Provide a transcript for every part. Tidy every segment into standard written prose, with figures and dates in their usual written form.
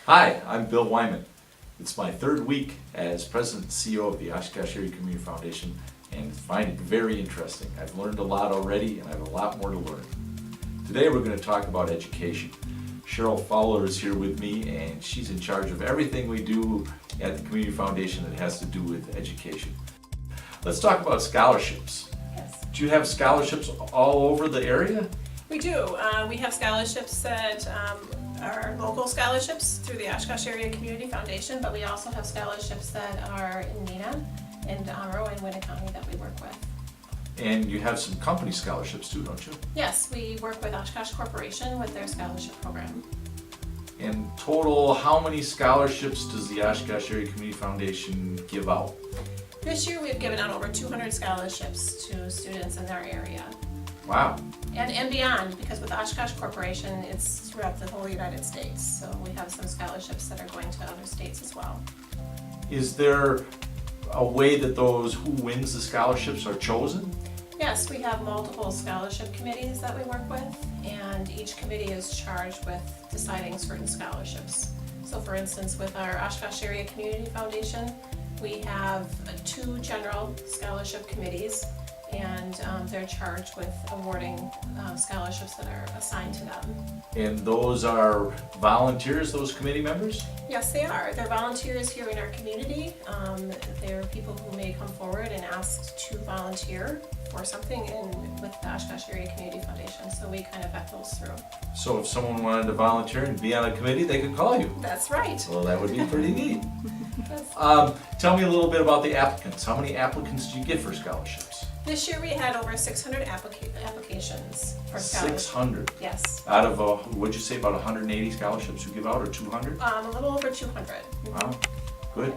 Hi, I'm Bill Wyman. It's my third week as President and CEO of the Oshkosh Area Community Foundation and find it very interesting. I've learned a lot already and I have a lot more to learn. Today we're going to talk about education. Cheryl Fowler is here with me and she's in charge of everything we do at the Community Foundation that has to do with education. Let's talk about scholarships. Yes. Do you have scholarships all over the area? We do. We have scholarships that are local scholarships through the Oshkosh Area Community Foundation, but we also have scholarships that are in Neenah, in Amro, and Winneconne that we work with. And you have some company scholarships too, don't you? Yes, we work with Oshkosh Corporation with their scholarship program. In total, how many scholarships does the Oshkosh Area Community Foundation give out? This year we've given out over 200 scholarships to students in our area. Wow. And beyond, because with Oshkosh Corporation, it's throughout the whole United States. So we have some scholarships that are going to other states as well. Is there a way that those who wins the scholarships are chosen? Yes, we have multiple scholarship committees that we work with, and each committee is charged with deciding certain scholarships. So for instance, with our Oshkosh Area Community Foundation, we have 2 general scholarship committees, and they're charged with awarding scholarships that are assigned to them. And those are volunteers, those committee members? Yes, they are. They're volunteers here in our community. They're people who may come forward and ask to volunteer for something with the Oshkosh Area Community Foundation, so we kind of vet those through. So if someone wanted to volunteer and be on a committee, they could call you. That's right. Well, that would be pretty neat. Yes. Tell me a little bit about the applicants. How many applicants do you get for scholarships? This year we had over 600 applications for scholarships. 600? Yes. Out of, what'd you say, about 180 scholarships you give out, or 200? A little over 200. Wow, good.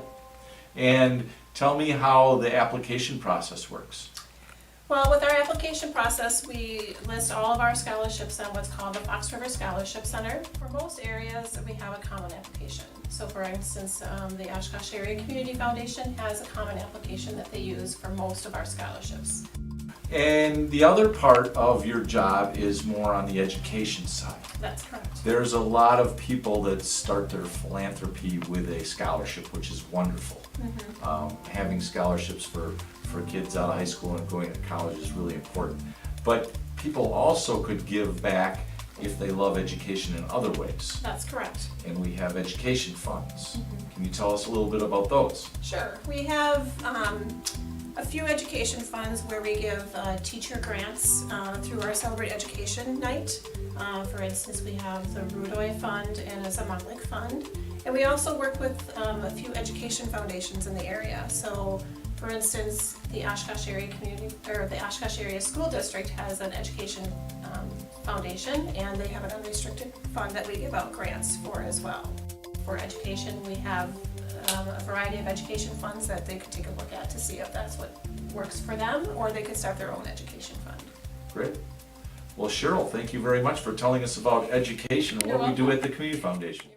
And tell me how the application process works. Well, with our application process, we list all of our scholarships on what's called the Fox River Scholarship Center. For most areas, we have a common application. So for instance, the Oshkosh Area Community Foundation has a common application that they use for most of our scholarships. And the other part of your job is more on the education side. That's correct. There's a lot of people that start their philanthropy with a scholarship, which is wonderful. Having scholarships for kids out of high school and going to college is really important. But people also could give back if they love education in other ways. That's correct. And we have education funds. Can you tell us a little bit about those? Sure. We have a few education funds where we give teacher grants through our Celebrate Education Night. For instance, we have the Rudoy Fund and a Zamalik Fund. And we also work with a few education foundations in the area. So, for instance, the Oshkosh Area the Oshkosh Area School District has an education foundation, and they have an unrestricted fund that we give out grants for as well. For education, we have a variety of education funds that they could take a look at to see if that's what works for them, or they could start their own education fund. Great. Well, Cheryl, thank you very much for telling us about education and You're what we do welcome. at the Community Foundation.